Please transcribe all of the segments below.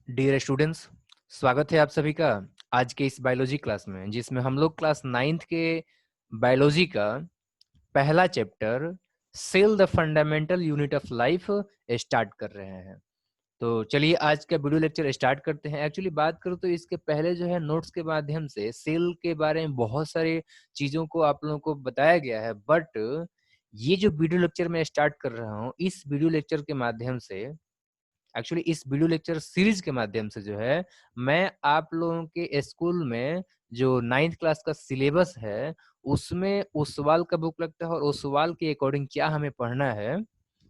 Dear students, स्वागत है आप सभी का आज के इस बायोलॉजी क्लास में, जिसमें हम लोग क्लास 9th के बायोलॉजी का पहला chapter cell the fundamental unit of life start कर रहे हैं। तो चलिए आज का वीडियो लेक्चर स्टार्ट करते हैं। एक्चुअली बात करूँ तो इसके पहले जो है नोट्स के माध्यम से सेल के बारे में बहुत सारी चीज़ों को आप लोगों को बताया गया है, बट ये जो वीडियो लेक्चर मैं स्टार्ट कर रहा हूँ, इस वीडियो लेक्चर के माध्यम से एक्चुअली इस वीडियो लेक्चर सीरीज के माध्यम से जो है मैं आप लोगों के स्कूल में जो 9th क्लास का सिलेबस है उसमें उस सवाल का बुक लगता है और उस सवाल के अकॉर्डिंग क्या हमें पढ़ना है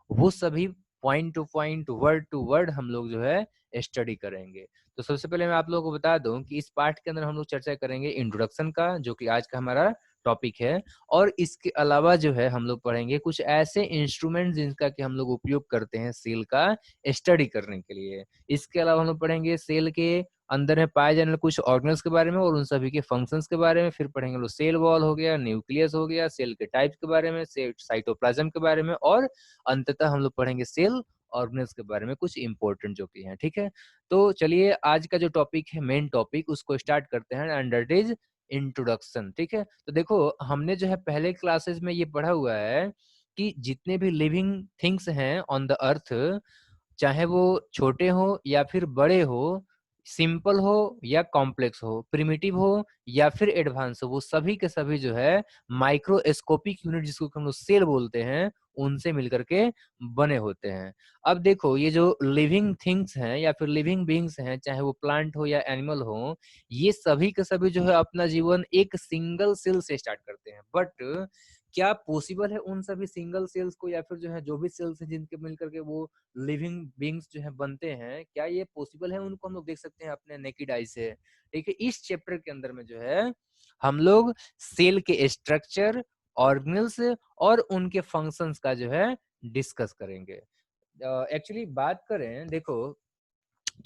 वो सभी point to point word to word हम लोग जो है स्टडी करेंगे। तो सबसे पहले मैं आप लोगों को बता दूं कि इस पार्ट के अंदर हम लोग चर्चा करेंगे इंट्रोडक्शन का, जो कि आज का हमारा टॉपिक है। और इसके अलावा जो है हम लोग पढ़ेंगे कुछ ऐसे इंस्ट्रूमेंट जिनका कि हम लोग उपयोग करते हैं सेल का स्टडी करने के लिए। इसके अलावा हम लोग पढ़ेंगे सेल के अंदर में पाए जाने वाले कुछ ऑर्गेनल्स के बारे में और उन सभी के फंक्शंस के बारे में। फिर पढ़ेंगे लोग सेल वॉल हो गया, न्यूक्लियस हो गया, सेल के टाइप्स के बारे में, सेल साइटोप्लाज्म के बारे में, और अंततः हम लोग पढ़ेंगे सेल ऑर्गेनल्स के बारे में कुछ इंपॉर्टेंट जो कि हैं। ठीक है, तो चलिए आज का जो टॉपिक है, मेन टॉपिक, उसको स्टार्ट करते हैं एंड दैट इज इंट्रोडक्शन। ठीक है, तो देखो हमने जो है पहले क्लासेस में ये पढ़ा हुआ है कि जितने भी लिविंग थिंग्स हैं ऑन द अर्थ, चाहे वो छोटे हो या फिर बड़े हो, सिंपल हो या कॉम्प्लेक्स हो, प्रिमिटिव हो या फिर एडवांस हो, वो सभी के सभी जो है माइक्रोस्कोपिक यूनिट जिसको हम लोग सेल बोलते हैं उनसे मिलकर के बने होते हैं। अब देखो ये जो लिविंग थिंग्स हैं या फिर लिविंग बीइंग्स हैं, चाहे वो प्लांट हो या एनिमल हो, ये सभी के सभी जो है अपना जीवन एक सिंगल सेल से स्टार्ट करते हैं। बट क्या पॉसिबल है उन सभी सिंगल सेल्स को या फिर जो है जो भी सेल्स हैं जिनके मिलकर के वो लिविंग बीइंग्स जो है बनते हैं, क्या ये पॉसिबल है उनको हम लोग देख सकते हैं अपने नेकेड आई से? ठीक है, इस चैप्टर के अंदर में जो है हम लोग सेल के स्ट्रक्चर, ऑर्गेनल्स और उनके फंक्शंस का जो है डिस्कस करेंगे। एक्चुअली बात करें, देखो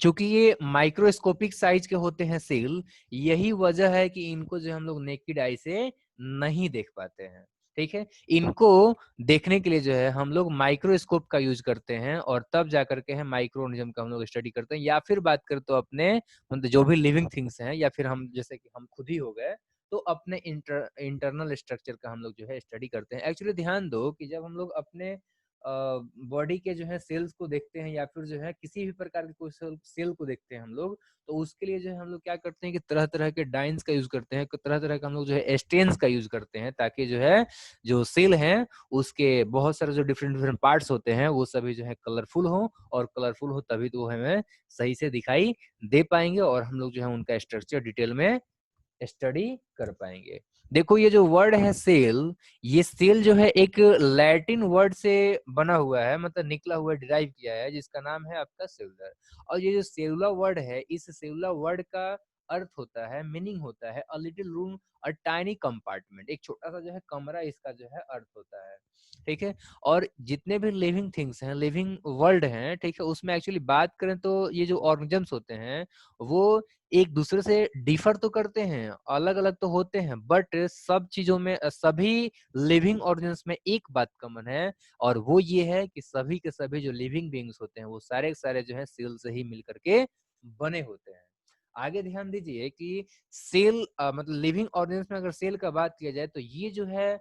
चूंकि ये माइक्रोस्कोपिक साइज के होते हैं सेल, यही वजह है कि इनको जो हम लोग नेकेड आई से नहीं देख पाते हैं। ठीक है, इनको देखने के लिए जो है हम लोग माइक्रोस्कोप का यूज करते हैं और तब जाकर के है माइक्रो ऑर्गेनिज्म का हम लोग स्टडी करते हैं। या फिर बात करें तो अपने मतलब जो भी लिविंग थिंग्स हैं या फिर हम जैसे कि हम खुद ही हो गए, तो अपने इंटरनल स्ट्रक्चर का हम लोग जो है स्टडी करते हैं। एक्चुअली ध्यान दो कि जब हम लोग अपने बॉडी के जो है सेल्स को देखते हैं या फिर जो है किसी भी प्रकार के कोई सेल को देखते हैं हम लोग, तो उसके लिए जो है हम लोग क्या करते हैं कि तरह तरह के डाइंस का यूज करते हैं, तरह तरह का हम लोग जो है स्टेन्स का यूज करते हैं, ताकि जो है जो सेल है उसके बहुत सारे जो डिफरेंट डिफरेंट पार्ट्स होते हैं वो सभी जो है कलरफुल हो, और कलरफुल हो तभी तो हमें सही से दिखाई दे पाएंगे और हम लोग जो है उनका स्ट्रक्चर डिटेल में स्टडी कर पाएंगे। देखो ये जो वर्ड है सेल, ये सेल जो है एक लैटिन वर्ड से बना हुआ है, मतलब निकला हुआ डिराइव किया है, जिसका नाम है आपका सेलुलर। और ये जो सेलुलर वर्ड है, इस सेलुलर वर्ड का अर्थ होता है, मीनिंग होता है a little room, a tiny compartment, एक छोटा सा जो है कमरा, इसका जो है अर्थ होता है। ठीक है, और जितने भी लिविंग थिंग्स हैं, लिविंग वर्ल्ड हैं, ठीक है, उसमें एक्चुअली बात करें तो ये जो ऑर्गेनिजम्स होते हैं वो एक दूसरे से डिफर तो करते हैं, अलग अलग तो होते हैं, बट सब चीजों में सभी लिविंग ऑर्गेनिज्म्स में एक बात कॉमन है, और वो ये है कि सभी के सभी जो लिविंग बीइंग्स होते हैं वो सारे के सारे जो है सेल से ही मिलकर के बने होते हैं। आगे ध्यान दीजिए कि सेल मतलब लिविंग ऑर्गेनिज्म में अगर सेल का बात किया जाए तो ये जो है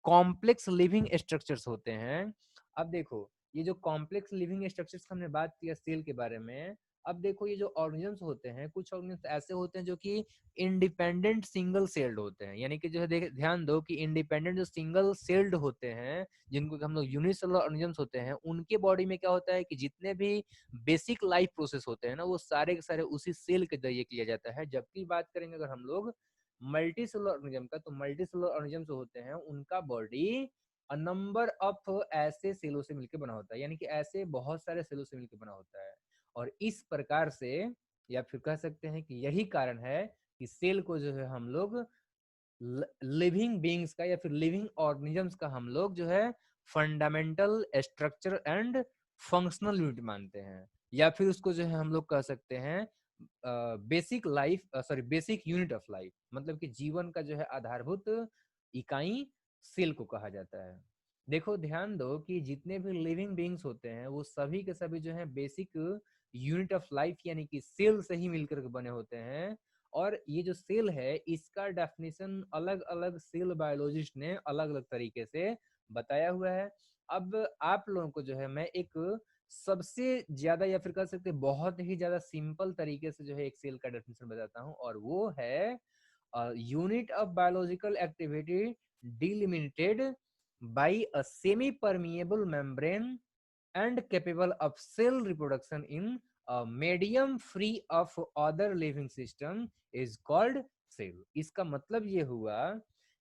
कॉम्प्लेक्स लिविंग स्ट्रक्चर्स होते हैं। अब देखो ये जो कॉम्प्लेक्स लिविंग स्ट्रक्चर्स हमने बात किया सेल के बारे में, अब देखो ये जो ऑर्गेनिजम्स होते हैं, कुछ ऑर्गेनिजम्स ऐसे होते हैं जो कि इंडिपेंडेंट सिंगल सेल्ड होते हैं, यानी कि जो है ध्यान दो कि इंडिपेंडेंट जो सिंगल सेल्ड होते हैं, जिनको हम लोग यूनिसेलुलर ऑर्गेनिजम्स होते हैं, उनके बॉडी में क्या होता है कि जितने भी बेसिक लाइफ प्रोसेस होते हैं ना, वो सारे के सारे उसी सेल के जरिए किया जाता है। जबकि बात करेंगे अगर हम लोग मल्टी सेलुलर ऑर्गेनिज्म का, तो मल्टी सेलुलर ऑर्गेनिज्म जो होते हैं उनका बॉडी नंबर ऑफ ऐसे सेलों से मिलकर बना होता है, यानी कि ऐसे बहुत सारे सेलों से मिलकर बना होता है। और इस प्रकार से, या फिर कह सकते हैं कि यही कारण है कि सेल को जो है हम लोग लिविंग बीइंग्स का या फिर लिविंग ऑर्गेनिजम्स का हम लोग जो है fundamental structure and functional unit मानते हैं, या फिर उसको जो है हम लोग कह सकते हैं basic life sorry basic unit of life, मतलब कि जीवन का जो है आधारभूत इकाई सेल को कहा जाता है। देखो ध्यान दो कि जितने भी लिविंग बीइंग्स होते हैं वो सभी के सभी जो है बेसिक यूनिट ऑफ लाइफ यानी कि सेल से ही मिलकर के बने होते हैं। और ये जो सेल है इसका डेफिनेशन अलग अलग सेल बायोलॉजिस्ट ने अलग अलग तरीके से बताया हुआ है। अब आप लोगों को जो है मैं एक सबसे ज्यादा या फिर कह सकते हैं बहुत ही ज्यादा सिंपल तरीके से जो है एक सेल का डेफिनेशन बताता हूँ, और वो है unit of biological activity delimited by a semipermeable membrane and capable of cell reproduction in a medium free of other living system is called cell। इसका मतलब ये हुआ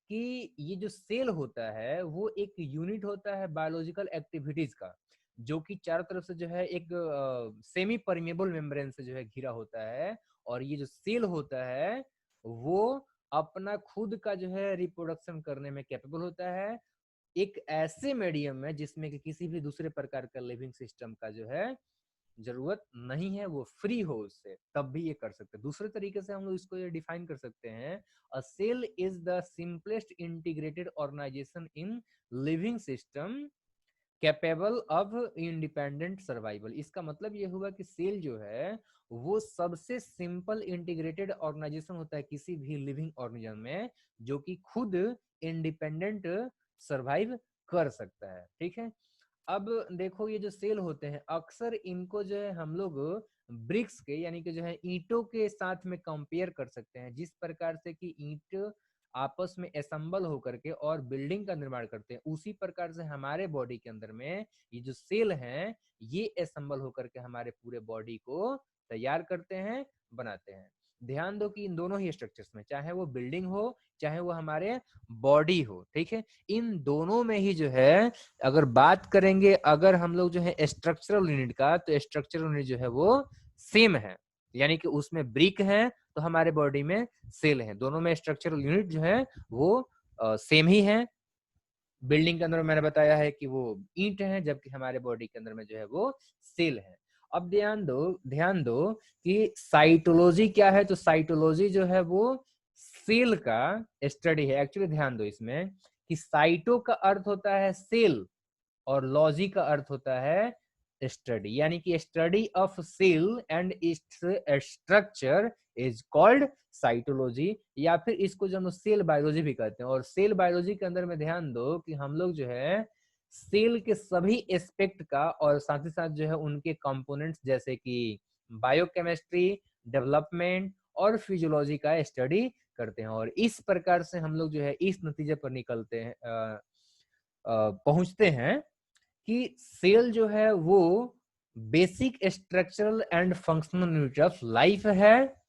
कि ये जो सेल होता है वो एक यूनिट होता है बायोलॉजिकल एक्टिविटीज का, जो कि चारों तरफ से जो है एक सेमी परमिएबल मेम्ब्रेन से जो है घिरा होता है। और ये जो सेल होता है वो अपना खुद का जो है रिप्रोडक्शन करने में कैपेबल होता है एक ऐसे मीडियम में जिसमें कि किसी भी दूसरे प्रकार का लिविंग सिस्टम का जो है जरूरत नहीं है, वो फ्री हो उससे, तब भी ये कर सकते हैं। दूसरे तरीके से हम लोग इसको ये डिफाइन कर सकते हैं, a cell is the simplest integrated organisation in living system capable of independent survival. इसका मतलब ये हुआ कि सेल जो है वो सबसे सिंपल इंटीग्रेटेड ऑर्गेनाइजेशन होता है किसी भी लिविंग ऑर्गेनिज्म में, जो कि खुद इंडिपेंडेंट सरवाइव कर सकता है। ठीक है, अब देखो ये जो सेल होते हैं अक्सर इनको जो है हम लोग ब्रिक्स के यानी कि जो है ईंटों के साथ में कंपेयर कर सकते हैं। जिस प्रकार से कि ईंट आपस में असम्बल होकर के और बिल्डिंग का निर्माण करते हैं, उसी प्रकार से हमारे बॉडी के अंदर में ये जो सेल हैं ये असम्बल होकर के हमारे पूरे बॉडी को तैयार करते हैं, बनाते हैं। ध्यान दो कि इन दोनों ही स्ट्रक्चर्स में, चाहे वो बिल्डिंग हो चाहे वो हमारे बॉडी हो, ठीक है, इन दोनों में ही जो है अगर बात करेंगे, अगर हम लोग जो है स्ट्रक्चरल यूनिट का, तो स्ट्रक्चरल यूनिट जो है वो सेम है, यानी कि उसमें ब्रिक है तो हमारे बॉडी में सेल है। दोनों में स्ट्रक्चरल यूनिट जो है वो सेम ही है। बिल्डिंग के अंदर मैंने बताया है कि वो ईंट है, जबकि हमारे बॉडी के अंदर में जो है वो सेल है। अब ध्यान दो कि साइटोलॉजी क्या है। तो साइटोलॉजी जो है वो सेल का स्टडी है। एक्चुअली ध्यान दो इसमें कि साइटो का अर्थ होता है सेल और लॉजी का अर्थ होता है स्टडी, यानी कि study of cell and its structure is called cytology, या फिर इसको जो हम सेल बायोलॉजी भी कहते हैं। और सेल बायोलॉजी के अंदर में ध्यान दो कि हम लोग जो है सेल के सभी एस्पेक्ट का और साथ ही साथ जो है उनके कंपोनेंट्स जैसे कि बायोकेमिस्ट्री, डेवलपमेंट और फिजियोलॉजी का स्टडी करते हैं। और इस प्रकार से हम लोग जो है इस नतीजे पर निकलते हैं, पहुंचते हैं कि सेल जो है वो basic structural and functional unit of life है।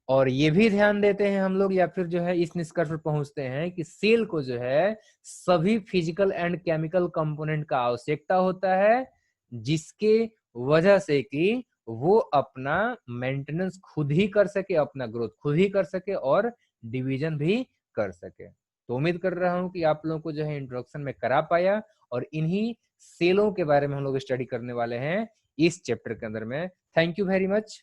और ये भी ध्यान देते हैं हम लोग, या फिर जो है इस निष्कर्ष पर पहुंचते हैं कि सेल को जो है सभी फिजिकल एंड केमिकल कंपोनेंट का आवश्यकता होता है, जिसके वजह से कि वो अपना मेंटेनेंस खुद ही कर सके, अपना ग्रोथ खुद ही कर सके और डिवीजन भी कर सके। तो उम्मीद कर रहा हूं कि आप लोगों को जो है इंट्रोडक्शन में करा पाया, और इन्हीं सेलों के बारे में हम लोग स्टडी करने वाले हैं इस चैप्टर के अंदर में। Thank you very much.